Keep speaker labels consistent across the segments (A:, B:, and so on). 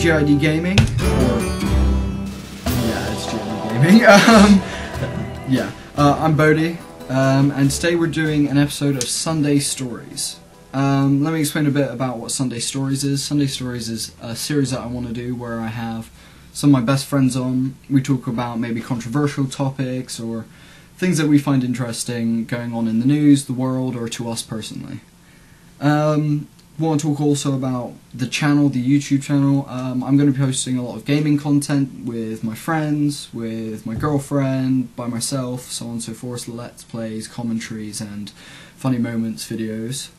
A: GID Gaming, or yeah, it's GID Gaming. I'm Bodhi, and today we're doing an episode of Sunday Stories. Let me explain a bit about what Sunday Stories is. Sunday Stories is a series that I want to do where I have some of my best friends on. We talk about maybe controversial topics or things that we find interesting going on in the news, the world, or to us personally. Want to talk also about the channel, the YouTube channel. I'm going to be posting a lot of gaming content with my friends, with my girlfriend, by myself, so on and so forth, let's plays, commentaries, and funny moments videos.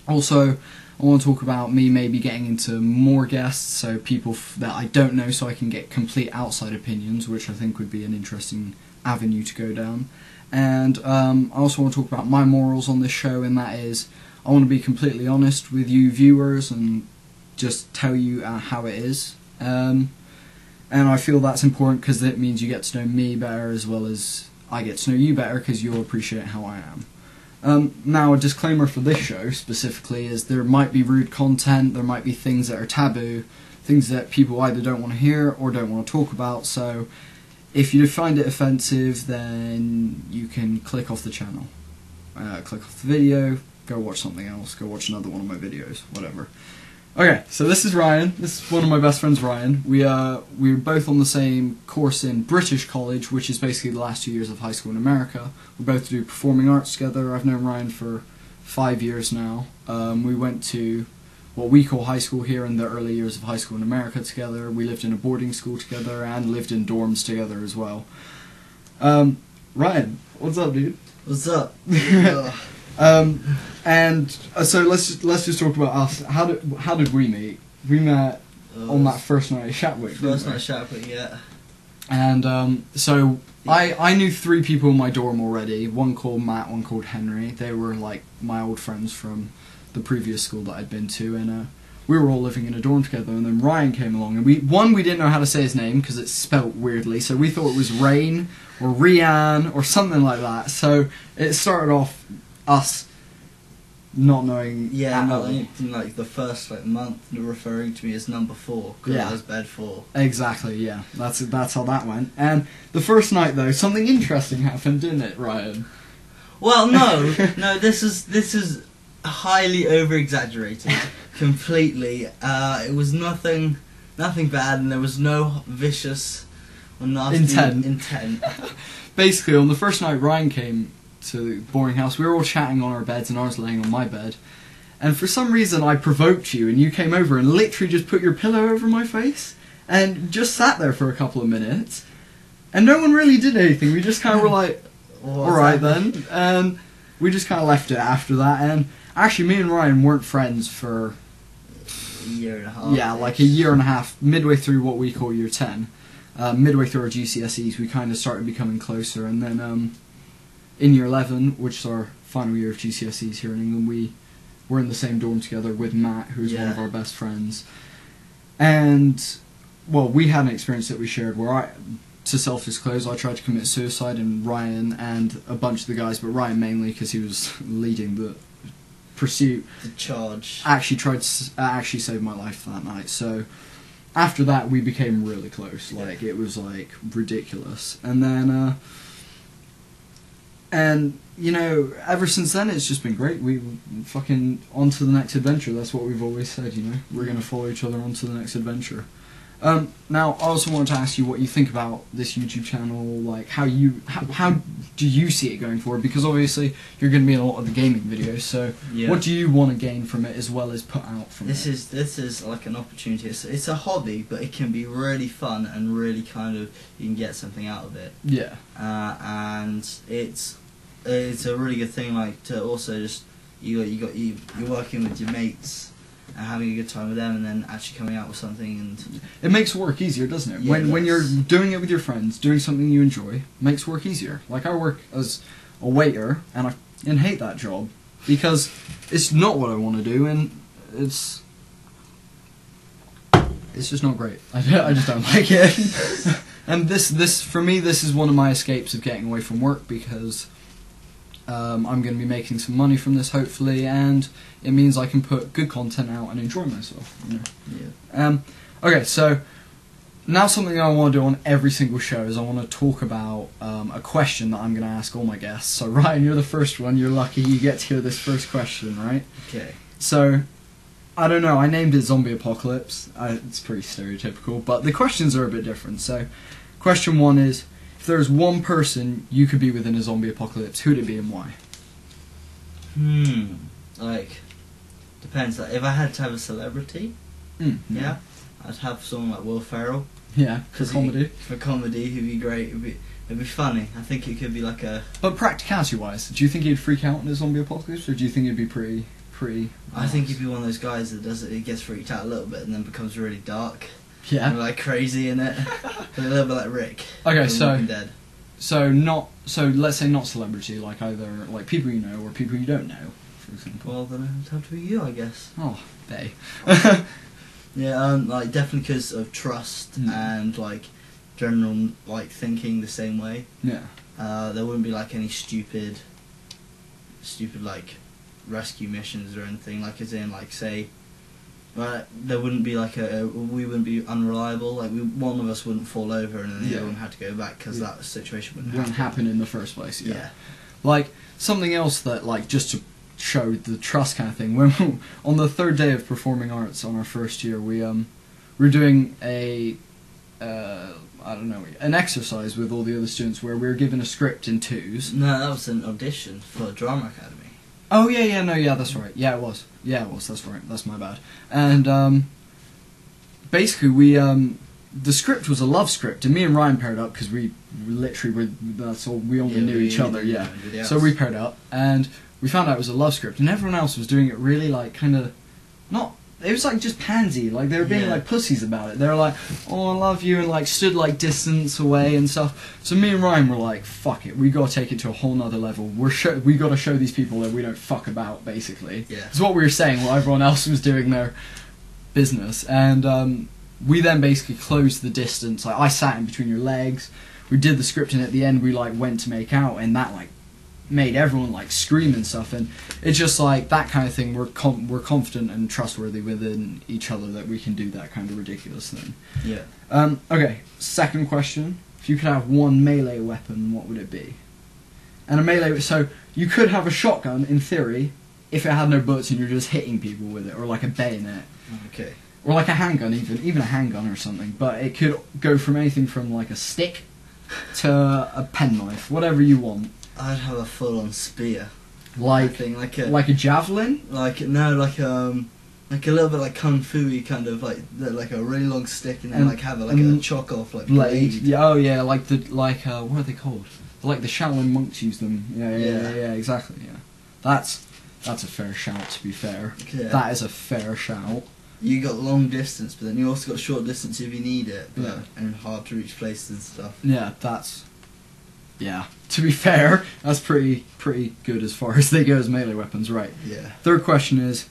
A: Also, I want to talk about me maybe getting into more guests, so people that I don't know, so I can get complete outside opinions, which I think would be an interesting avenue to go down. And I also want to talk about my morals on this show, and that is, I want to be completely honest with you viewers and just tell you how it is. And I feel that's important because it means you get to know me better as well as I get to know you better because you'll appreciate how I am. Now, a disclaimer for this show specifically is there might be rude content, there might be things that are taboo, things that people either don't want to hear or don't want to talk about, so if you find it offensive, then you can click off the channel. Click off the video, go watch something else, go watch another one of my videos, whatever. Okay, so this is Ryan. This is one of my best friends, Ryan. We were both on the same course in British college, which is basically the last 2 years of high school in America. We both do performing arts together. I've known Ryan for 5 years now. We went to what we call high school here in the early years of high school in America together. We lived in a boarding school together and lived in dorms together as well. Ryan, what's up, dude?
B: What's up?
A: So let's just talk about us. How did we meet? We met on that first night at Shatwick.
B: First night at Shatwick, yeah.
A: And so I knew 3 people in my dorm already. One called Matt, one called Henry. They were like my old friends from the previous school that I'd been to, and we were all living in a dorm together. And then Ryan came along, and we didn't know how to say his name because it's spelt weirdly, so we thought it was Rain or Rian or something like that. So it started off us not knowing.
B: Yeah, like the first month referring to me as number 4 because I was bed 4.
A: Exactly, yeah. That's how that went. And the first night though, something interesting happened, didn't it, Ryan?
B: Well, no, this is highly over exaggerated, completely. It was nothing bad, and there was no vicious or nasty intent.
A: Basically, on the first night Ryan came to the boarding house, we were all chatting on our beds and I was laying on my bed, and for some reason I provoked you and you came over and literally just put your pillow over my face and just sat there for a couple of minutes, and no one really did anything. We just kind of were like, alright then, and we just kind of left it after that. And actually me and Ryan weren't friends for
B: a year and a half.
A: Yeah, like a year and a half, midway through what we call year 10. Midway through our GCSEs we kind of started becoming closer, and then in year 11, which is our final year of GCSEs here in England, we were in the same dorm together with Matt, who's one of our best friends. And, well, we had an experience that we shared where to self-disclose, I tried to commit suicide, and Ryan and a bunch of the guys, but Ryan mainly because he was leading the pursuit,
B: the charge,
A: actually saved my life that night. So after that we became really close, like it was like ridiculous. And then and you know, ever since then it's just been great. We fucking on to the next adventure. That's what we've always said, you know, we're gonna follow each other on to the next adventure. Now I also wanted to ask you what you think about this YouTube channel, like how do you see it going forward, because obviously you're going to be in a lot of the gaming videos, so what do you want to gain from it as well as put out from it?
B: This is like an opportunity. It's a hobby, but it can be really fun and really kind of, you can get something out of it.
A: Yeah.
B: And it's a really good thing, like to also just you're working with your mates and having a good time with them, and then actually coming out with something, and
A: it makes work easier, doesn't it?
B: Yeah,
A: when you're doing it with your friends, doing something you enjoy, makes work easier. Like I work as a waiter, and I hate that job because it's not what I want to do, and it's just not great. I just don't like it. And this for me, this is one of my escapes of getting away from work, because I'm going to be making some money from this, hopefully, and it means I can put good content out and enjoy myself. You know?
B: Yeah.
A: Okay, so now something I want to do on every single show is I want to talk about a question that I'm going to ask all my guests. So Ryan, you're the first one. You're lucky you get to hear this first question, right?
B: Okay.
A: So, I don't know, I named it Zombie Apocalypse. It's pretty stereotypical, but the questions are a bit different. So, question 1 is, if there's one person you could be within a zombie apocalypse, who'd it be and why?
B: Like, depends. Like, if I had to have a celebrity, yeah, I'd have someone like Will Ferrell.
A: Yeah, for comedy.
B: For comedy, he'd be great. It'd be funny. I think it could be like a...
A: But practicality-wise, do you think he'd freak out in a zombie apocalypse, or do you think it'd be pretty...
B: I think he'd be one of those guys that does it. He gets freaked out a little bit and then becomes really dark.
A: Yeah.
B: And like crazy in it. A little bit like Rick.
A: Okay,
B: from Walking Dead.
A: So let's say not celebrity, like either like people you know or people you don't know, for example.
B: Well, then it'd have to be you, I guess.
A: Oh, they.
B: Yeah, like definitely because of trust and like general like thinking the same way.
A: Yeah.
B: There wouldn't be like any stupid like rescue missions or anything, like as in like say there wouldn't be like we wouldn't be unreliable, like one of us wouldn't fall over and then the other one had to go back because that situation wouldn't happen
A: in the first place. Yeah. Like something else that like just to show the trust kind of thing, when on the 3rd day of performing arts on our first year, we're doing a I don't know, an exercise with all the other students where we were given a script in 2s.
B: No, that was an audition for Drama Academy.
A: Oh yeah, that's right. Yeah, it was. That's right. That's my bad. And basically, the script was a love script, and me and Ryan paired up because we literally were. That's all. We only knew each other. Yeah. So we paired up, and we found out it was a love script, and everyone else was doing it really like kind of not. It was like just pansy, like they were being like pussies about it. They were like, "Oh, I love you," and like stood like distance away and stuff. So me and Ryan were like, "Fuck it, we gotta take it to a whole nother level. We gotta show these people that we don't fuck about." Basically,
B: yeah.
A: It's what we were saying while everyone else was doing their business, and we then basically closed the distance. Like I sat in between your legs. We did the script, and at the end we like went to make out, and that like made everyone like scream and stuff, and it's just like that kind of thing. We're confident and trustworthy within each other that we can do that kind of ridiculous thing.
B: Yeah.
A: Okay. Second question: if you could have one melee weapon, what would it be? And a melee, so you could have a shotgun in theory, if it had no bullets and you're just hitting people with it, or like a bayonet.
B: Okay.
A: Or like a handgun, even a handgun or something. But it could go from anything from like a stick to a penknife, whatever you want.
B: I'd have a full-on spear.
A: Like a javelin?
B: Like a little bit like kung fu-y kind of like a really long stick and then like have a chock off like blade.
A: Yeah, oh yeah, what are they called? Like the Shaolin monks use them. Yeah, exactly. Yeah, that's a fair shout. To be fair, that is a fair shout.
B: You got long distance, but then you also got short distance if you need it, and hard to reach places and stuff.
A: Yeah, yeah, to be fair, that's pretty good as far as they go as melee weapons, right?
B: Yeah.
A: Third question is,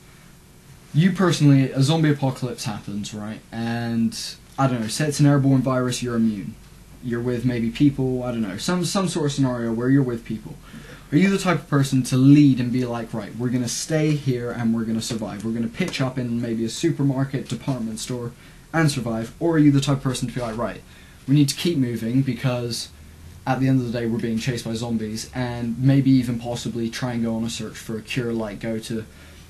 A: you personally, a zombie apocalypse happens, right? And, I don't know, say it's an airborne virus, you're immune. You're with maybe people, I don't know, some sort of scenario where you're with people. Are you the type of person to lead and be like, right, we're going to stay here and we're going to survive. We're going to pitch up in maybe a supermarket, department store, and survive. Or are you the type of person to be like, right, we need to keep moving because at the end of the day we're being chased by zombies, and maybe even possibly try and go on a search for a cure, like go to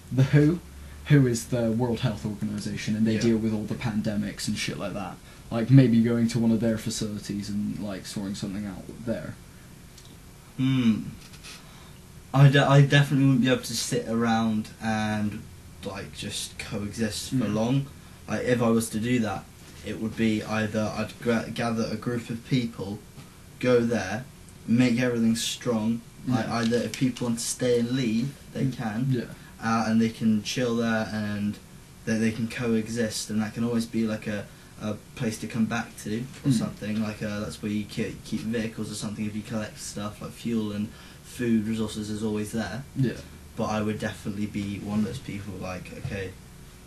A: the WHO is the World Health Organization, and they deal with all the pandemics and shit like that. Like maybe going to one of their facilities and like sorting something out there.
B: I definitely wouldn't be able to sit around and like just coexist for long. Like if I was to do that, it would be either I'd gather a group of people, go there, make everything strong. Like either if people want to stay and leave, they can, and they can chill there and they can coexist, and that can always be like a place to come back to or something. Like that's where you keep vehicles or something. If you collect stuff like fuel and food resources is always there. Yeah. But I would definitely be one of those people like, okay,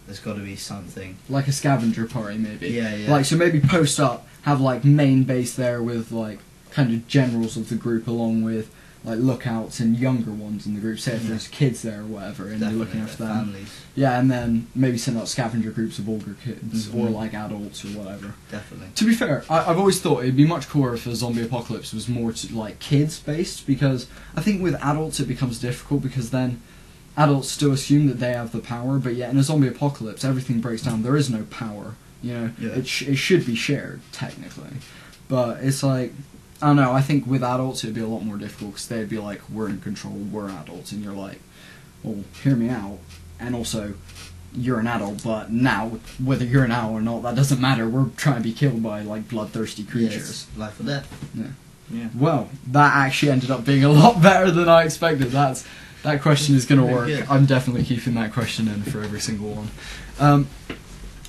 B: there's got to be something. Like a scavenger party, maybe. Yeah.
A: Like, so maybe post up, have like main base there with like kind of generals of the group along with lookouts and younger ones in the group. Say if there's kids there or whatever, and
B: Definitely,
A: you're looking after them.
B: families.
A: Yeah, and then maybe send out scavenger groups of older kids
B: Mhm.
A: or like adults or whatever.
B: Definitely.
A: To be fair, I've always thought it'd be much cooler if a zombie apocalypse was more like kids based, because I think with adults it becomes difficult, because then adults still assume that they have the power, but yet in a zombie apocalypse everything breaks down. There is no power. You know,
B: Yeah.
A: it should be shared technically, but it's like, I don't know. I think with adults it'd be a lot more difficult, because they'd be like, we're in control, we're adults, and you're like, well, hear me out, and also, you're an adult, but now, whether you're an adult or not, that doesn't matter. We're trying to be killed by like bloodthirsty creatures.
B: Yes, life or death.
A: Yeah.
B: Yeah.
A: Well, that actually ended up being a lot better than I expected. That question is going to work.
B: Good.
A: I'm definitely keeping that question in for every single one.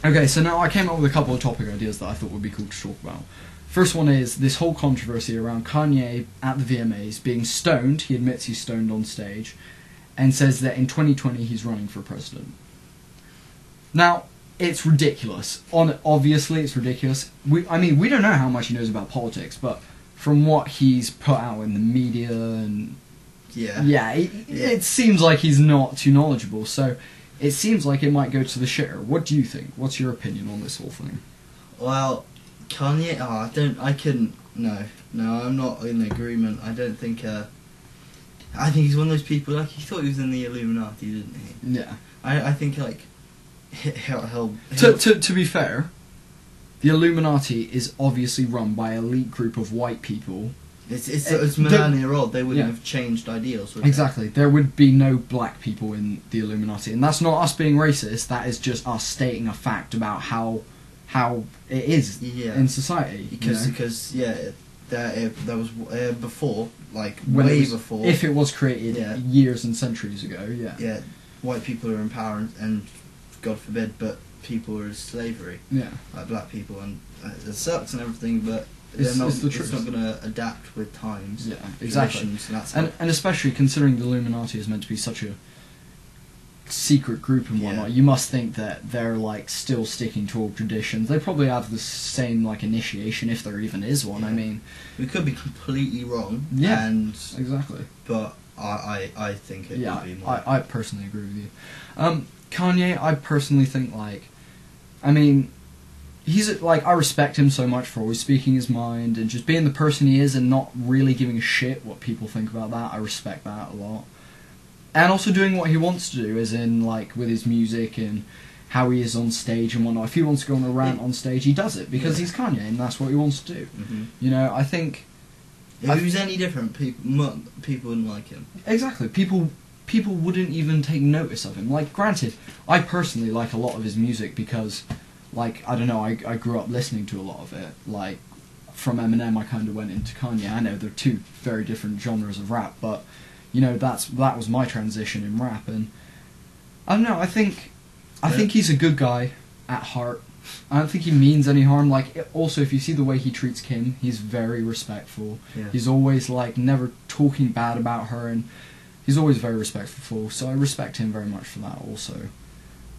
A: Okay, so now I came up with a couple of topic ideas that I thought would be cool to talk about. First one is this whole controversy around Kanye at the VMAs being stoned. He admits he's stoned on stage, and says that in 2020 he's running for president. Now, it's ridiculous. Obviously, it's ridiculous. We don't know how much he knows about politics, but from what he's put out in the media and it seems like he's not too knowledgeable. So it seems like it might go to the shitter. What do you think? What's your opinion on this whole thing?
B: Well, Kanye, no, I'm not in agreement. I don't think, I think he's one of those people, like, he thought he was in the Illuminati, didn't he?
A: Yeah.
B: I think, like, he'll
A: To be fair, the Illuminati is obviously run by an elite group of white people.
B: It's millennia old. They wouldn't have changed ideals, would they?
A: Exactly. There would be no black people in the Illuminati, and that's not us being racist. That is just us stating a fact about how it is in society.
B: Because there was before, like
A: When
B: way
A: it was,
B: before.
A: if it was created years and centuries ago.
B: Yeah, white people are in power, and God forbid, but people are in slavery.
A: Yeah.
B: Like black people, and it sucks and everything, but
A: It's
B: not
A: truth.
B: going to adapt with times.
A: Yeah, exactly.
B: Traditions,
A: And especially considering the Illuminati is meant to be such a secret group and whatnot,
B: Yeah.
A: you must think that they're like still sticking to old traditions. They probably have the same like initiation, if there even is one.
B: Yeah.
A: I mean,
B: we could be completely wrong.
A: Yeah.
B: And
A: exactly.
B: but I think it would be more.
A: I personally agree with you. Kanye, I personally think he's like, I respect him so much for always speaking his mind and just being the person he is and not really giving a shit what people think about that. I respect that a lot. And also doing what he wants to do, as in like with his music and how he is on stage and whatnot. If he wants to go on a rant on stage, he does it because he's Kanye and that's what he wants to do.
B: Mm-hmm.
A: You know, I think
B: if he was any different, people wouldn't like him.
A: exactly. People wouldn't even take notice of him. Like, granted, I personally like a lot of his music because, like, I don't know, I grew up listening to a lot of it. Like, from Eminem, I kind of went into Kanye. I know they're two very different genres of rap, but you know, that was my transition in rap, and I don't know. I think he's a good guy at heart. I don't think he means any harm. Like, also, if you see the way he treats Kim, he's very respectful.
B: Yeah.
A: He's always like never talking bad about her, and he's always very respectful. So I respect him very much for that, also.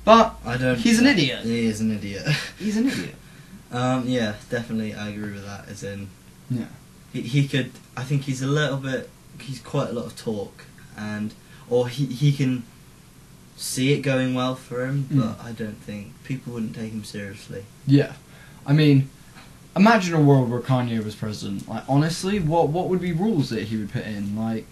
A: But he's an idiot.
B: He is an idiot.
A: He's an idiot.
B: Yeah, definitely, I agree with that. As in, he could. I think he's quite a lot of talk, or he can see it going well for him, but I don't think people wouldn't take him seriously.
A: Yeah, I mean, imagine a world where Kanye was president. Like, honestly, what would be rules that he would put in? Like,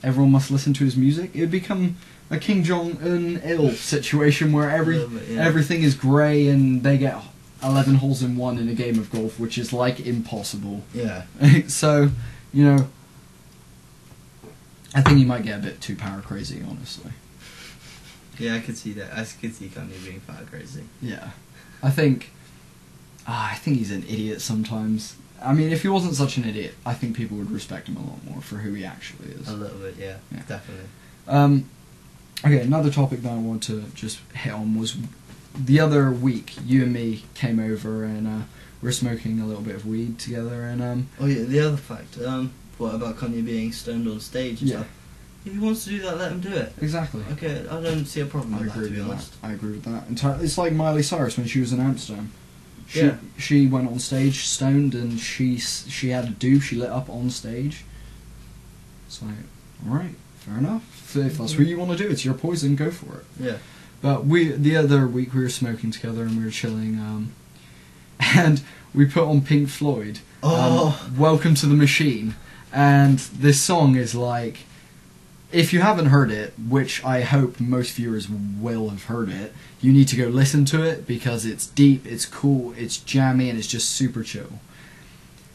A: everyone must listen to his music. It would become a King Jong-un situation where everything is grey and they get 11 holes in one in a game of golf, which is like impossible.
B: Yeah.
A: So, you know, I think he might get a bit too power crazy, honestly.
B: Yeah, I could see that. I could see Kanye being power crazy.
A: Yeah. I think he's an idiot sometimes. I mean, if he wasn't such an idiot, I think people would respect him a lot more for who he actually is.
B: A little bit, yeah. Definitely.
A: Okay, another topic that I want to just hit on was the other week, you and me came over and we were smoking a little bit of weed together and
B: Oh yeah, the other fact, what about Kanye being stoned on stage and stuff? If he wants to do that, let him do it.
A: Exactly.
B: Okay, I don't see a problem with that, to be honest.
A: I agree with that entirely. It's like Miley Cyrus when she was in Amsterdam.
B: Yeah.
A: She went on stage stoned and she had a do. She lit up on stage. It's like, alright, fair enough. If that's what you want to do, it's your poison, go for it.
B: Yeah.
A: But the other week we were smoking together and we were chilling, and we put on Pink Floyd, Welcome to the Machine, and this song is like, if you haven't heard it, which I hope most viewers will have heard it, you need to go listen to it because it's deep, it's cool, it's jammy, and it's just super chill.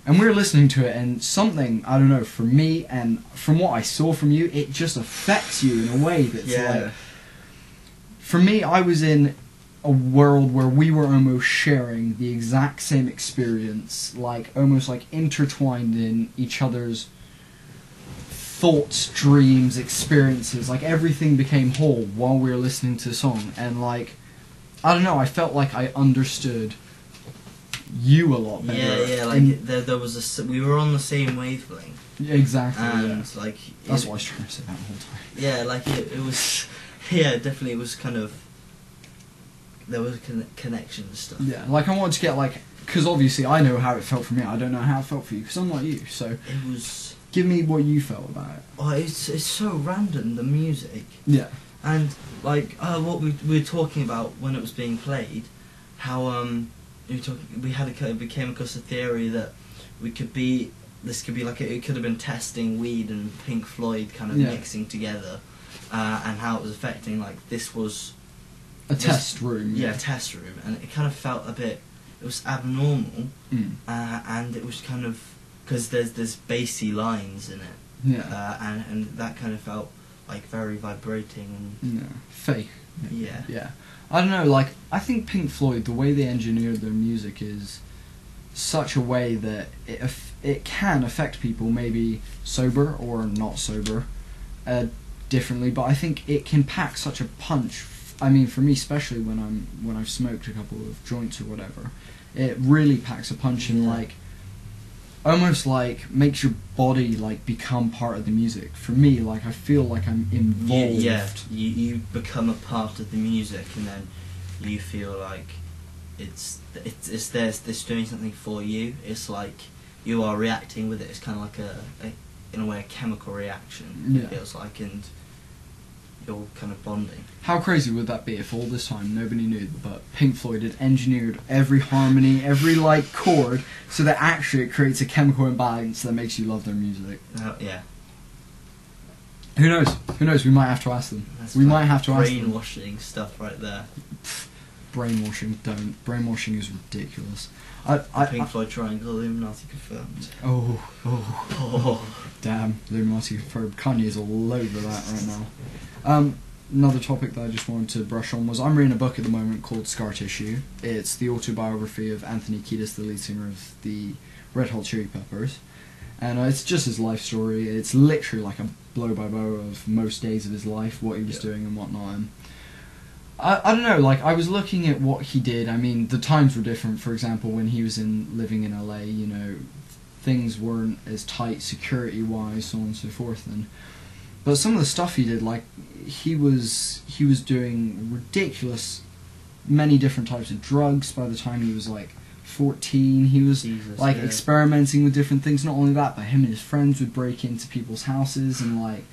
A: And we were listening to it, and something, I don't know, for me, and from what I saw from you, it just affects you in a way that's like... For me, I was in a world where we were almost sharing the exact same experience, like almost like intertwined in each other's thoughts, dreams, experiences. Like everything became whole while we were listening to the song, and like, I don't know, I felt like I understood you a lot better.
B: Yeah, like there was we were on the same wavelength.
A: Exactly.
B: And like
A: that's what I was trying to say that whole time.
B: Yeah, like it was. Yeah, definitely. It was kind of. There was connection and stuff.
A: Yeah, like I wanted to get like, because obviously I know how it felt for me. I don't know how it felt for you because I'm not you. So
B: it was.
A: Give me what you felt about it.
B: Oh, it's so random, the music.
A: Yeah.
B: And like what we were talking about when it was being played, how we came across a theory that this could be like it could have been testing weed and Pink Floyd kind of mixing together, and how it was affecting, like this was
A: a test room.
B: Yeah, a test room, and it kind of felt a bit. It was abnormal, and it was kind of because there's bassy lines in it.
A: Yeah.
B: And that kind of felt like very vibrating and
A: fake.
B: Yeah.
A: Yeah. I don't know, like, I think Pink Floyd, the way they engineered their music is such a way that it can affect people, maybe sober or not sober, differently, but I think it can pack such a punch. I mean, for me, especially when I've smoked a couple of joints or whatever, it really packs a punch and like, almost like makes your body like become part of the music. For me, like I feel like I'm involved.
B: Yeah, you become a part of the music, and then you feel like it's doing something for you. It's like you are reacting with it. It's kind of like in a way a chemical reaction.
A: Yeah.
B: It feels like, and you're kind of bonding.
A: How crazy would that be if all this time nobody knew, but Pink Floyd had engineered every harmony, every like chord, so that actually it creates a chemical imbalance that makes you love their music?
B: Yeah.
A: Who knows? Who knows? We might have to ask them. We might have to ask them.
B: Brainwashing stuff right there.
A: Brainwashing, don't. Brainwashing is ridiculous.
B: Pink Floyd Triangle, Illuminati confirmed.
A: Oh. Damn, Illuminati confirmed. Kanye's all over that right now. Another topic that I just wanted to brush on was I'm reading a book at the moment called Scar Tissue. It's the autobiography of Anthony Kiedis, the lead singer of the Red Hot Chili Peppers. And it's just his life story. It's literally like a blow-by-blow of most days of his life, what he was doing and whatnot. And I don't know, like, I was looking at what he did. I mean, the times were different. For example, when he was living in LA, you know, things weren't as tight security-wise, so on and so forth. But some of the stuff he did, like, he was doing ridiculous, many different types of drugs by the time he was, like, 14. He was, experimenting with different things. Not only that, but him and his friends would break into people's houses and, like,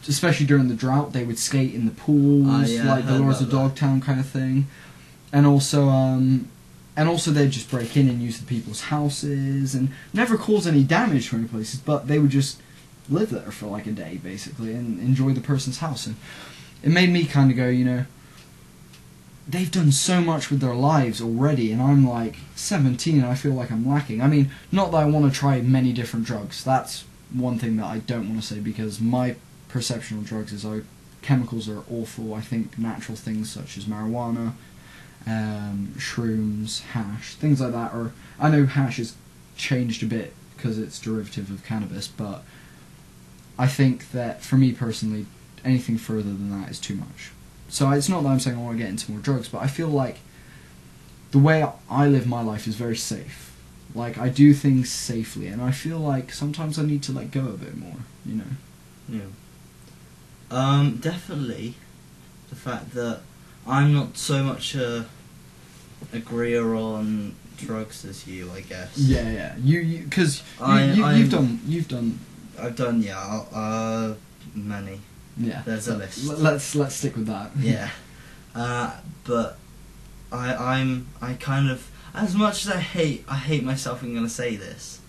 A: especially during the drought, they would skate in the pools, like the Lords of Dogtown kind of thing. And also they'd just break in and use the people's houses and never cause any damage to any places, but they would just live there for like a day basically and enjoy the person's house. And it made me kind of go, you know, they've done so much with their lives already, and I'm like 17 and I feel like I'm lacking. I mean, not that I want to try many different drugs. That's one thing that I don't want to say, because my perception of drugs is chemicals are awful. I think natural things such as marijuana, shrooms, hash, things like that are... I know hash has changed a bit because it's derivative of cannabis, but I think that for me personally, anything further than that is too much. So it's not that I'm saying I want to get into more drugs, but I feel like the way I live my life is very safe. Like, I do things safely, and I feel like sometimes I need to let go a bit more, you know?
B: Yeah. Definitely the fact that I'm not so much a agreeer on drugs as you, I guess.
A: Yeah. Because you've done
B: I've done many.
A: Yeah.
B: There's a list.
A: Let's stick with that.
B: Yeah. But I kind of, as much as I hate myself, I'm gonna say this,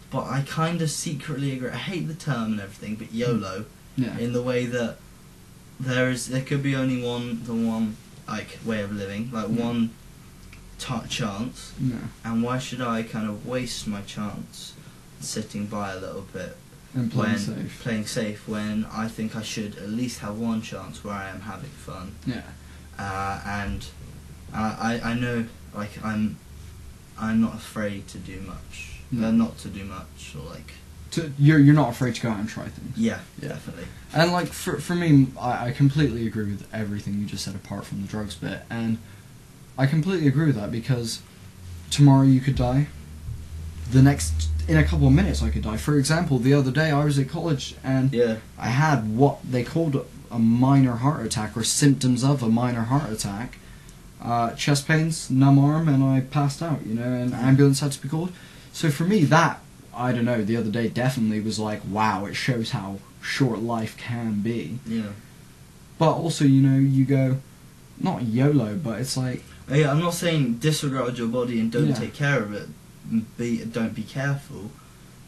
B: but I kind of secretly agree. I hate the term and everything, but YOLO, in the way that there could be only one like way of living, like one chance, and why should I kind of waste my chance sitting by a little bit
A: and
B: playing safe when I think I should at least have one chance where I am having fun.
A: Yeah.
B: And I know, like, I'm not afraid to do much. Not to do much, or like.
A: You're not afraid to go out and try things.
B: Yeah, definitely.
A: And like for me, I completely agree with everything you just said, apart from the drugs bit. And I completely agree with that, because tomorrow you could die. In a couple of minutes I could die. For example, the other day I was at college and I had what they called a minor heart attack, or symptoms of a minor heart attack. Chest pains, numb arm, and I passed out, and an ambulance had to be called. So for me, that, I don't know, the other day definitely was like, wow, it shows how short life can be.
B: Yeah.
A: But also, you go, not YOLO, but it's like...
B: Yeah, I'm not saying disregard your body and don't take care of it. Don't be careful,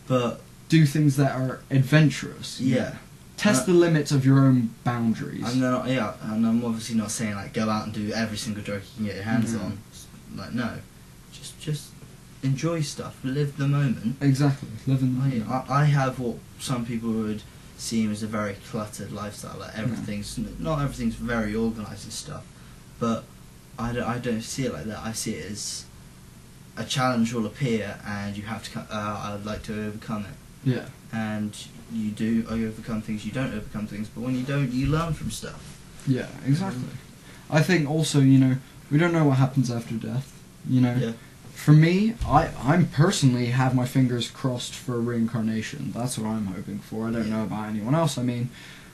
B: but...
A: do things that are adventurous.
B: Yeah.
A: Test the limits of your own boundaries.
B: And I'm obviously not saying, like, go out and do every single drug you can get your hands on. Like, no. Just enjoy stuff. Live the moment.
A: Exactly. Live in the moment.
B: I have what some people would seem as a very cluttered lifestyle. Like, not everything's very organised and stuff, but I don't see it like that. I see it as a challenge will appear and you have to. I'd like to overcome it.
A: Yeah.
B: And you overcome things. You don't overcome things, but when you don't, you learn from stuff.
A: Yeah, exactly. I think also, we don't know what happens after death.
B: Yeah.
A: For me, I'm personally have my fingers crossed for reincarnation. That's what I'm hoping for. I don't know about anyone else. I mean,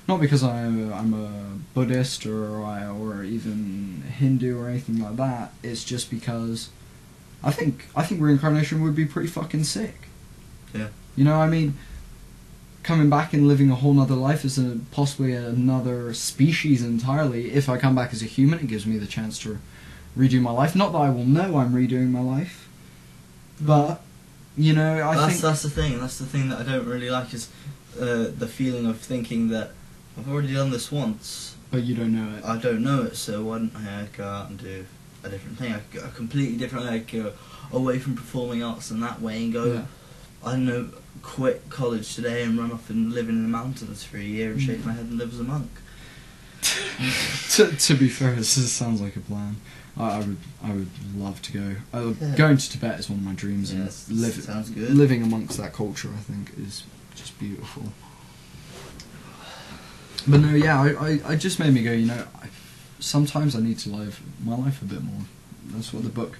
A: not because I'm a Buddhist or even Hindu or anything like that. It's just because I think reincarnation would be pretty fucking sick.
B: Yeah.
A: I mean, coming back and living a whole nother life as possibly another species entirely. If I come back as a human, it gives me the chance to redo my life. Not that I will know I'm redoing my life, but I think
B: that's the thing. That's the thing that I don't really like, is the feeling of thinking that I've already done this once,
A: but you don't know it.
B: I don't know it, so why don't I go out and do a different thing? I could go a completely different way. I could go away from performing arts in that way and go, I don't know, quit college today and run off and live in the mountains for a year and shake my head and live as a monk.
A: To be fair, this sounds like a plan. I would love to go. Going to Tibet is one of my dreams, and
B: sounds good.
A: Living amongst that culture, I think, is just beautiful. But no, I just made me go. Sometimes I need to live my life a bit more. That's what the book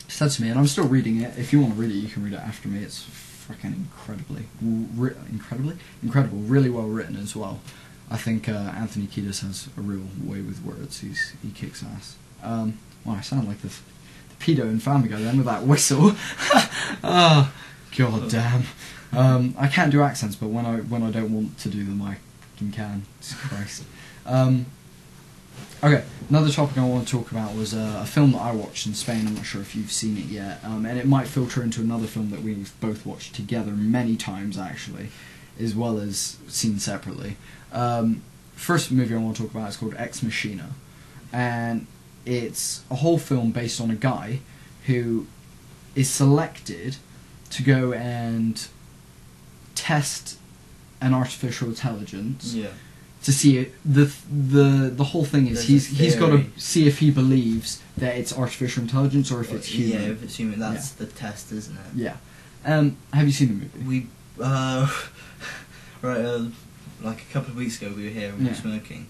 A: said to me, and I'm still reading it. If you want to read it, you can read it after me. It's freaking incredible, really well written as well. I think Anthony Kiedis has a real way with words. He kicks ass. Well, I sound like the pedo in Family Guy then with that whistle. Oh, god damn. I can't do accents, but when I don't want to do them, I can. Jesus Christ. Okay, another topic I want to talk about was a film that I watched in Spain. I'm not sure if you've seen it yet, and it might filter into another film that we've both watched together many times, actually, as well as seen separately. First movie I want to talk about is called Ex Machina, and it's a whole film based on a guy who is selected to go and test an artificial intelligence.
B: Yeah.
A: To see it, the whole thing is he's got to see if he believes that it's artificial intelligence or if it's human.
B: Yeah, if it's human, that's the test, isn't it?
A: Yeah. Have you seen the movie?
B: Like a couple of weeks ago, we were here and we were smoking,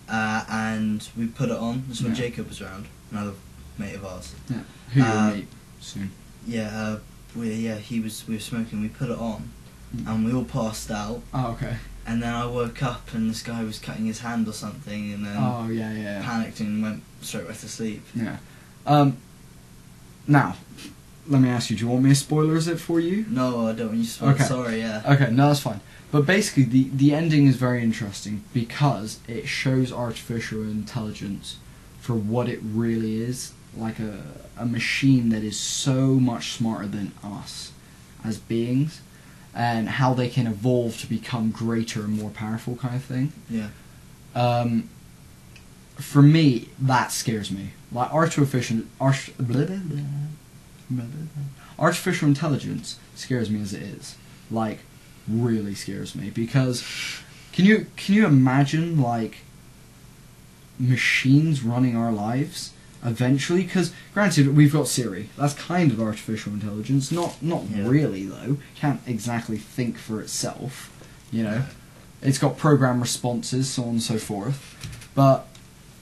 B: and we put it on. This is when Jacob was around, another mate of ours.
A: Yeah. Who you'll meet soon.
B: Yeah. We were smoking. We put it on, and we all passed out.
A: Oh, okay.
B: And then I woke up and this guy was cutting his hand or something, and then panicked and went straight back to sleep.
A: Yeah. Now, let me ask you, do you want me to spoilers it for you?
B: No, I don't want you to spoil.
A: Okay.
B: Sorry, yeah.
A: Okay, no, that's fine. But basically, the ending is very interesting because it shows artificial intelligence for what it really is, like a machine that is so much smarter than us as beings, and how they can evolve to become greater and more powerful kind of thing.
B: Yeah.
A: For me, that scares me. Like artificial intelligence scares me as it is. Like, really scares me because can you imagine like machines running our lives eventually? Because granted, we've got Siri. That's kind of artificial intelligence. Not really though. Can't exactly think for itself. You know, it's got program responses, so on and so forth. But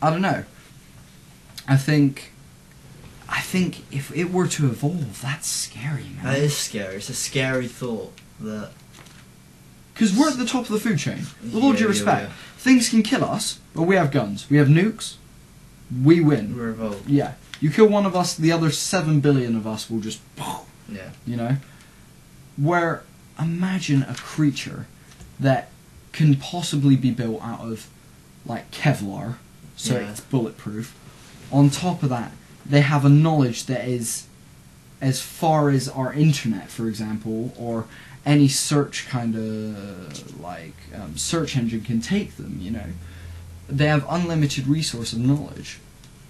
A: I don't know. I think if it were to evolve, that's scary, man.
B: That is scary. It's a scary thought that.
A: Because we're at the top of the food chain. With all due
B: Yeah,
A: respect,
B: yeah.
A: things can kill us, but we have guns. We have nukes. We win.
B: We're evolved.
A: Yeah. You kill one of us, the other 7 billion of us will just.
B: Yeah.
A: You know? Where, imagine a creature that can possibly be built out of, like, Kevlar, so
B: Yeah.
A: it's bulletproof. On top of that, they have a knowledge that is as far as our internet, for example, or any search kind of search engine can take them, you know. They have unlimited resource of knowledge.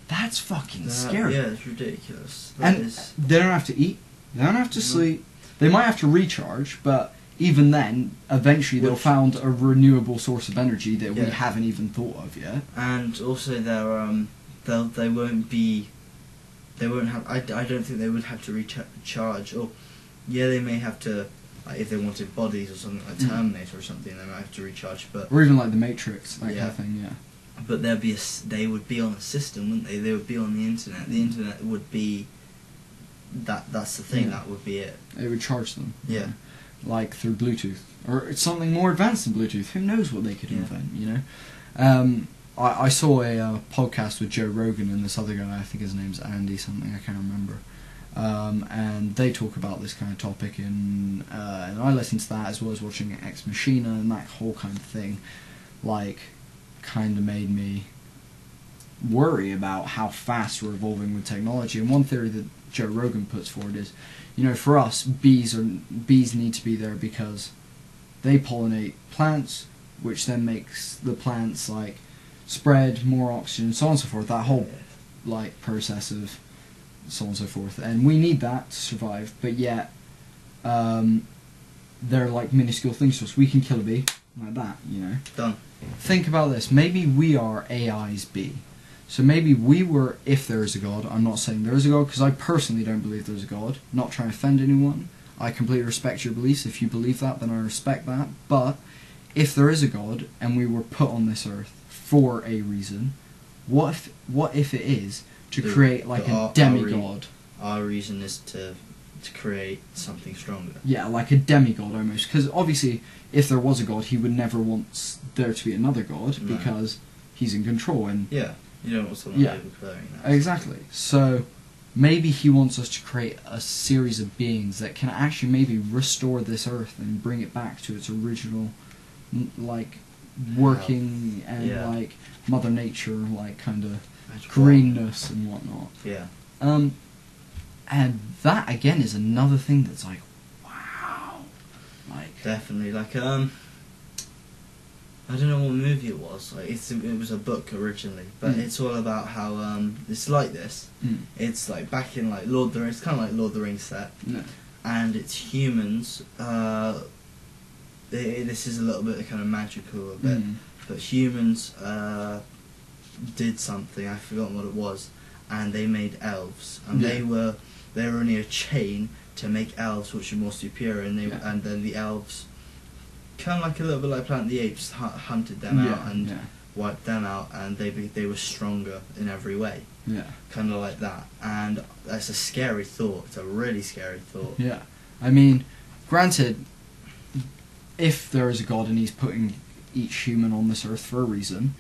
A: That's fucking scary.
B: Yeah, it's ridiculous.
A: And they don't have to eat, they don't have to sleep, they might have to recharge, but even then, eventually they'll find a renewable source of energy that we haven't even thought of yet.
B: And also they won't have. I don't think they would have to recharge. Or yeah, they may have to. Like if they wanted bodies or something like Terminator or something, they might have to recharge. But
A: or even like the Matrix, that kind of thing. Yeah.
B: But they would be on a system, wouldn't they? They would be on the internet. The internet would be. That's the thing.
A: Yeah.
B: That would be it.
A: It would charge them.
B: Yeah.
A: Like through Bluetooth, or it's something more advanced than Bluetooth. Who knows what they could invent? You know. I saw a podcast with Joe Rogan and this other guy. I think his name's Andy something. I can't remember. And they talk about this kind of topic, and I listened to that as well as watching Ex Machina and that whole kind of thing. Like, kind of made me worry about how fast we're evolving with technology. And one theory that Joe Rogan puts forward is, you know, for us, bees need to be there because they pollinate plants, which then makes the plants like spread more oxygen, so on and so forth. That whole like process of so on and so forth, and we need that to survive. But yet, they're like minuscule things to us. We can kill a bee like that, you know.
B: Done.
A: Think about this. Maybe we are AI's bee. So maybe we were, if there is a God. I'm not saying there is a God because I personally don't believe there's a God. Not trying to offend anyone. I completely respect your beliefs. If you believe that, then I respect that. But if there is a God and we were put on this earth for a reason, what if it is to create like a demigod?
B: Our reason is to create something stronger.
A: Yeah, like a demigod almost. Because obviously, if there was a God, he would never want there to be another God because he's in control. And
B: yeah, you don't want someone overclaring that.
A: Exactly. So maybe he wants us to create a series of beings that can actually maybe restore this earth and bring it back to its original, like, working and like Mother Nature, like kind of greenness and whatnot.
B: Yeah.
A: And that again is another thing that's like, wow, like
B: definitely like I don't know what movie it was. Like it was a book originally, but it's all about how it's like this. It's like back in like Lord of the Rings. It's kind of like Lord of the Rings set, and it's humans. This is a little bit kind of magical a bit, but humans did something. I've forgotten what it was, and they made elves, and they were only a chain to make elves, which were more superior, and and then the elves, kind of like a little bit like Planet of the Apes, hunted them out and wiped them out, and they were stronger in every way. Yeah, kind of like that, and that's a scary thought. It's a really scary thought.
A: Yeah, I mean, granted, if there is a God and he's putting each human on this earth for a reason,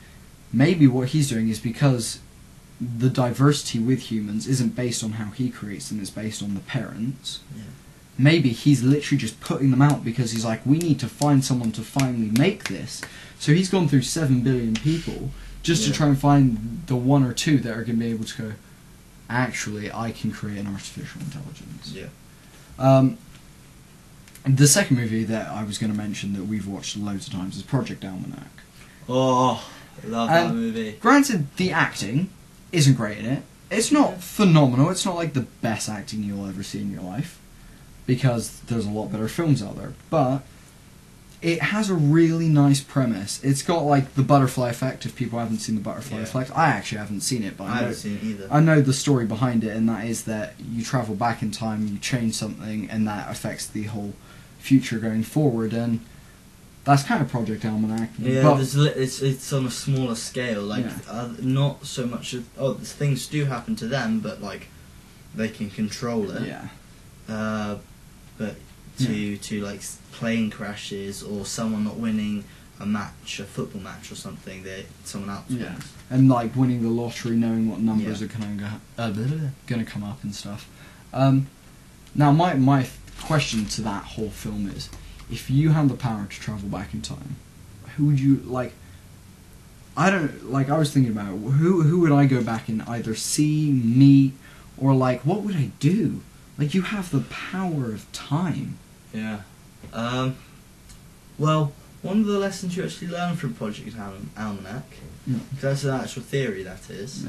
A: maybe what he's doing is because the diversity with humans isn't based on how he creates them, it's based on the parents.
B: Yeah.
A: Maybe he's literally just putting them out because he's like, we need to find someone to finally make this. So he's gone through 7 billion people just to try and find the 1 or 2 that are going to be able to go, actually, I can create an artificial intelligence.
B: Yeah.
A: The second movie that I was going to mention that we've watched loads of times is Project Almanac.
B: Oh, I love that movie.
A: Granted, the acting isn't great in it. It's not phenomenal. It's not like the best acting you'll ever see in your life, because there's a lot better films out there. But it has a really nice premise. It's got like the butterfly effect. If people haven't seen the butterfly effect, I actually haven't seen it, but
B: I haven't seen it either.
A: I know the story behind it, and that is that you travel back in time, you change something, and that affects the whole future going forward. And that's kind of Project Almanac.
B: Yeah,
A: but
B: it's on a smaller scale. Like not so much. Things do happen to them, but like they can control it.
A: Yeah.
B: But to like plane crashes or someone not winning a football match or something, someone else wins.
A: Yeah. And like winning the lottery, knowing what numbers are going to come up and stuff. Now my question to that whole film is, if you had the power to travel back in time, who would you like? I was thinking about it, who would I go back and either see, meet, or like what would I do? Like, you have the power of time.
B: Yeah. Well, one of the lessons you actually learn from Project Almanac, that's an actual theory, that is,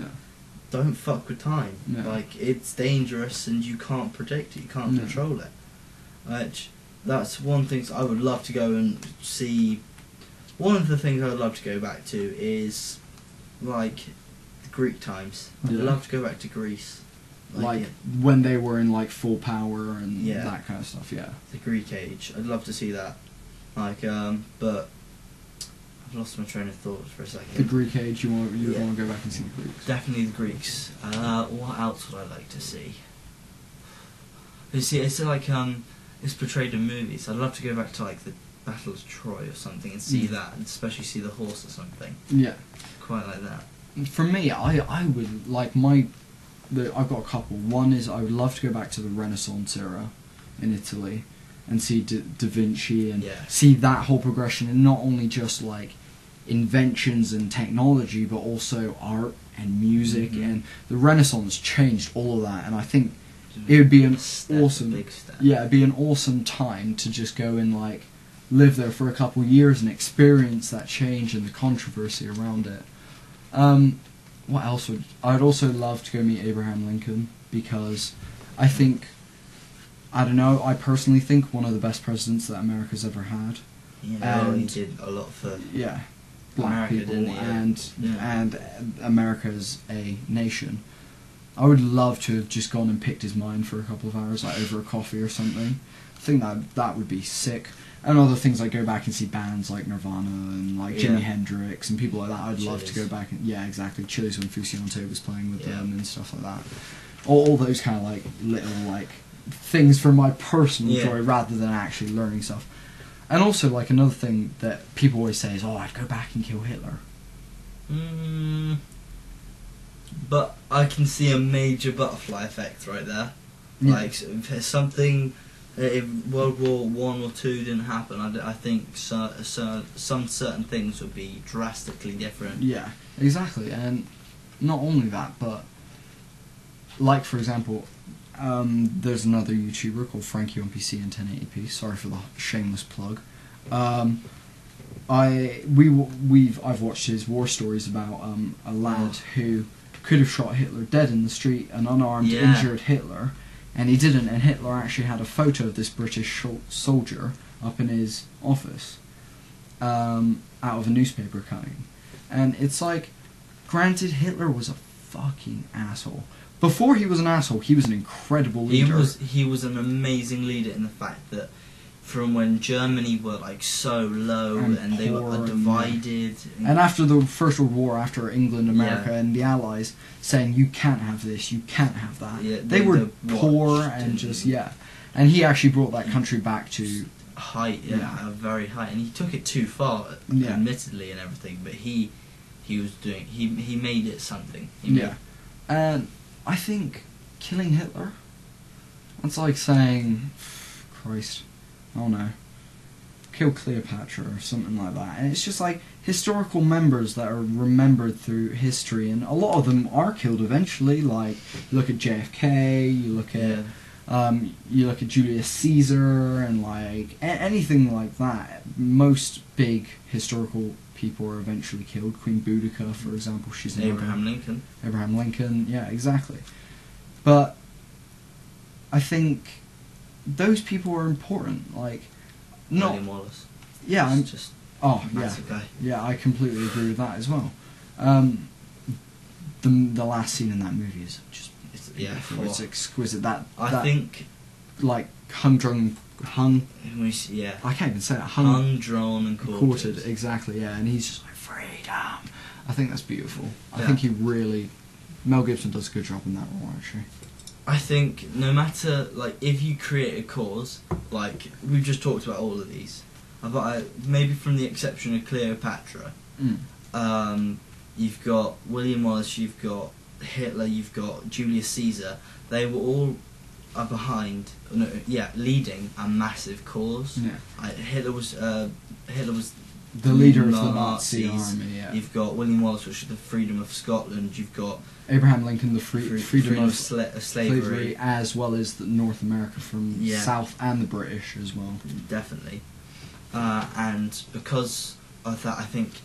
B: don't fuck with time.
A: Yeah.
B: Like, it's dangerous and you can't predict it, you can't control it. Which, that's one thing I would love to go and see. One of the things I would love to go back to is, like, the Greek times. I'd love to go back to Greece.
A: Like when they were in like full power and that kind of stuff,
B: the Greek age. I'd love to see that. Like, but I've lost my train of thought for a second.
A: The Greek age, you want to go back and see the Greeks?
B: Definitely the Greeks. What else would I like to see? You see, it's like it's portrayed in movies. I'd love to go back to like the Battle of Troy or something and see that, and especially see the horse or something.
A: Yeah.
B: Quite like that.
A: For me, I would like I've got a couple. One is I would love to go back to the Renaissance era in Italy and see Da Vinci and see that whole progression, and not only just like inventions and technology, but also art and music. And the Renaissance changed all of that, and I think it would be an awesome, it'd be an awesome time to just go and like live there for a couple of years and experience that change and the controversy around it. What else I'd also love to go meet Abraham Lincoln, because I personally think one of the best presidents that America's ever had.
B: Yeah, he did a lot for
A: black
B: America,
A: people and America as a nation. I would love to have just gone and picked his mind for a couple of hours, like over a coffee or something. I think that would be sick. And other things like go back and see bands like Nirvana and like Jimi Hendrix and people like that. I'd love to go back and exactly. Chili's when Fusiante was playing with them and stuff like that. All those kind of like little like things for my personal joy rather than actually learning stuff. And also like another thing that people always say is, I'd go back and kill Hitler.
B: But I can see a major butterfly effect right there. Like something. If World War I or II didn't happen, I think some certain things would be drastically different. Yeah,
A: exactly. And not only that, but like for example, there's another YouTuber called Frankie on PC and 1080p. Sorry for the shameless plug. I've watched his war stories about a lad who could have shot Hitler dead in the street, an unarmed, injured Hitler. And he didn't, and Hitler actually had a photo of this British soldier up in his office, out of a newspaper cutting. And it's like, granted, Hitler was a fucking asshole. Before he was an asshole, he was an incredible leader.
B: He was an amazing leader in the fact that from when Germany were like so low and they were divided.
A: And after the First World War, after England, America and the Allies saying you can't have this, you can't have that, they were poor and just and he actually brought that country back to
B: height, a very high, and he took it too far, admittedly and everything, but he was doing he made it something.
A: And I think killing Hitler, that's like saying, Christ, I don't know, kill Cleopatra or something like that. And it's just like historical members that are remembered through history, and a lot of them are killed eventually. Like, you look at JFK, you look at Julius Caesar, and like anything like that. Most big historical people are eventually killed. Queen Boudica, for example, she's
B: Abraham Lincoln.
A: Abraham Lincoln, yeah, exactly. But I think those people are important. Like, not
B: William Wallace.
A: Yeah, I'm
B: just
A: massive
B: guy.
A: Yeah, I completely agree with that as well. The last scene in that movie is just beautiful. It's exquisite. I
B: think
A: like hung.
B: Yeah.
A: I can't even say it.
B: Hung, drawn, and quartered.
A: Exactly. Yeah, and he's just like freedom. I think that's beautiful.
B: Yeah.
A: I think Mel Gibson does a good job in that role, actually.
B: I think no matter, like, if you create a cause, like we've just talked about all of these, but maybe from the exception of Cleopatra, you've got William Wallace, you've got Hitler, you've got Julius Caesar. They were all leading a massive cause.
A: Yeah.
B: Hitler was
A: the leader of the Nazi army. Yeah.
B: You've got William Wallace, which is the freedom of Scotland. You've got
A: Abraham Lincoln, the freedom of
B: slavery,
A: as well as the North America from South, and the British as well.
B: Definitely. And because of that, I think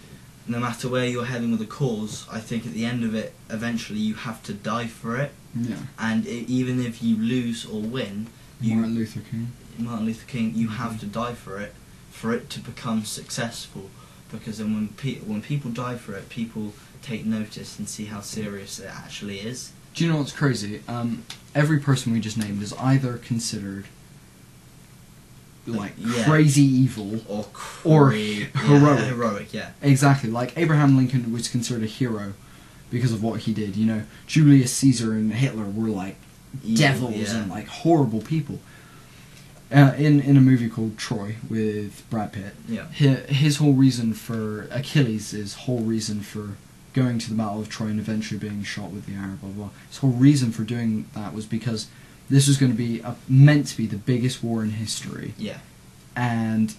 B: no matter where you're heading with a cause, I think at the end of it, eventually you have to die for it.
A: Yeah.
B: And even if you lose or win,
A: Martin Luther King,
B: you have to die for it to become successful. Because then when people die for it, people take notice and see how serious it actually is.
A: Do you know what's crazy? Every person we just named is either considered like crazy evil or heroic.
B: Heroic, yeah.
A: Exactly. Like Abraham Lincoln was considered a hero because of what he did. You know, Julius Caesar and Hitler were like devils and like horrible people. In a movie called Troy with Brad Pitt, his whole reason for Achilles' whole reason for going to the Battle of Troy and eventually being shot with the arrow, blah blah. His whole reason for doing that was because this was going to be meant to be the biggest war in history.
B: Yeah.
A: And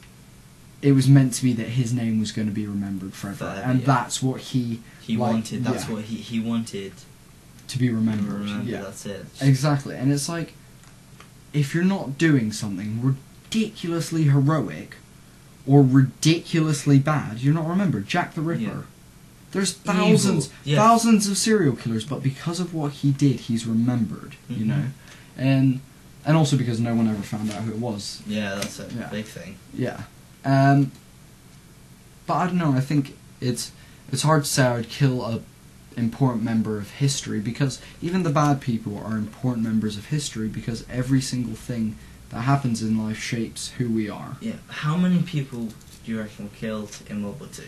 A: it was meant to be that his name was going to be remembered forever, and that's what he
B: wanted. That's what he wanted
A: to be remembered.
B: Yeah, that's it.
A: Exactly, and it's like, if you're not doing something ridiculously heroic or ridiculously bad, you're not remembered. Jack the Ripper. Yeah. There's thousands of serial killers, but because of what he did, he's remembered. Mm-hmm. You know, and also because no one ever found out who it was.
B: Yeah, that's a big thing.
A: Yeah, but I don't know. I think it's hard to say I would kill a important member of history, because even the bad people are important members of history, because every single thing that happens in life shapes who we are.
B: Yeah. How many people do you reckon were killed in World War II?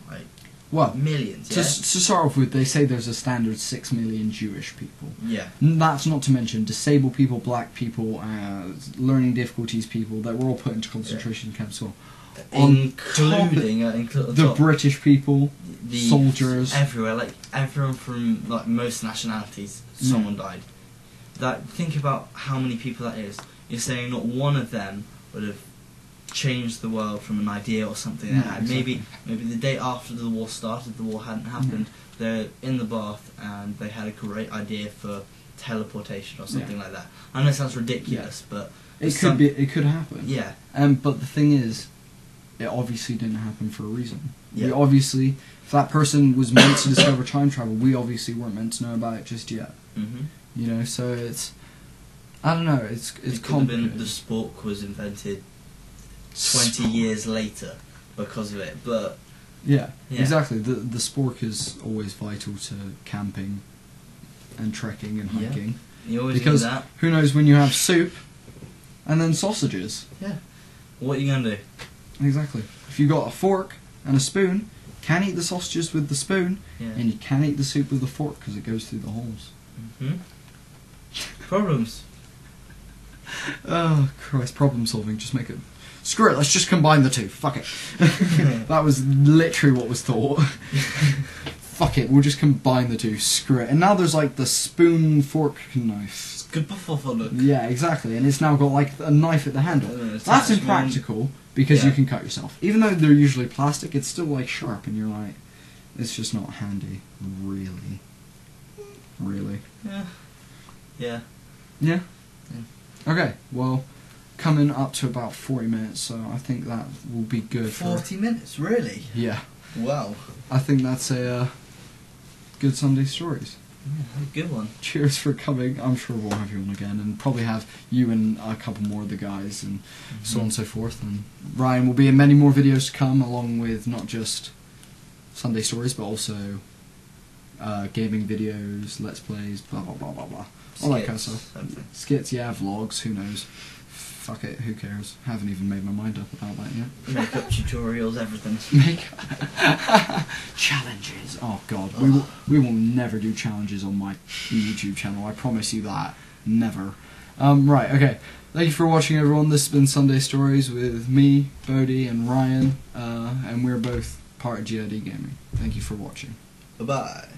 B: Like,
A: well,
B: millions. Yeah?
A: To start off with, they say there's a standard 6 million Jewish people.
B: Yeah.
A: That's not to mention disabled people, black people, learning difficulties people that were all put into concentration camps as well.
B: Including
A: the British people, the soldiers,
B: everywhere, like everyone from like most nationalities, someone died. Think about how many people that is. You're saying not one of them would have changed the world from an idea or something they had.
A: Exactly.
B: Maybe the day after the war started, the war hadn't happened. They're in the bath and they had a great idea for teleportation or something like that. I know it sounds ridiculous, but
A: it could happen.
B: Yeah.
A: But the thing is, it obviously didn't happen for a reason.
B: Yeah.
A: We obviously, if that person was meant to discover time travel, we obviously weren't meant to know about it just yet.
B: Mm-hmm.
A: You know, so it's, I don't know, it's complicated.
B: The spork was invented 20 years later because of it, but
A: yeah. Exactly. The spork is always vital to camping and trekking and hiking.
B: You always
A: because
B: do that.
A: Who knows when you have soup and then sausages.
B: Yeah. What are you gonna do?
A: Exactly. If you got a fork and a spoon, can eat the sausages with the spoon, and you can eat the soup with the fork because it goes through the holes.
B: Mm-hmm. Problems.
A: Oh Christ! Problem solving. Just make it. Screw it. Let's just combine the two. Fuck it. That was literally what was thought. fuck it, we'll just combine the two, screw it. And now there's like the spoon, fork, knife.
B: It's good for look.
A: Yeah, exactly, and it's now got like a knife at the handle. That's impractical because you can cut yourself. Even though they're usually plastic, it's still like sharp, and you're like, it's just not handy, really. Really.
B: Yeah. Yeah.
A: Yeah? Okay, well, coming up to about 40 minutes, so I think that will be good.
B: 40 minutes, really?
A: Yeah.
B: Wow.
A: I think that's a good Sunday Stories.
B: Yeah, a good one.
A: Cheers for coming. I'm sure we'll have you on again, and probably have you and a couple more of the guys, and so on and so forth. And Ryan will be in many more videos to come, along with not just Sunday Stories, but also gaming videos, let's plays, blah blah blah blah blah. All that kind of stuff.
B: Something.
A: Skits, yeah, vlogs, who knows. Fuck it, who cares? Haven't even made my mind up about that yet.
B: Makeup tutorials, everything.
A: Challenges. Oh god, we will never do challenges on my YouTube channel. I promise you that. Never. Right. Okay. Thank you for watching, everyone. This has been Sunday Stories with me, Bodhi, and Ryan, and we're both part of GID Gaming. Thank you for watching.
B: Bye-bye.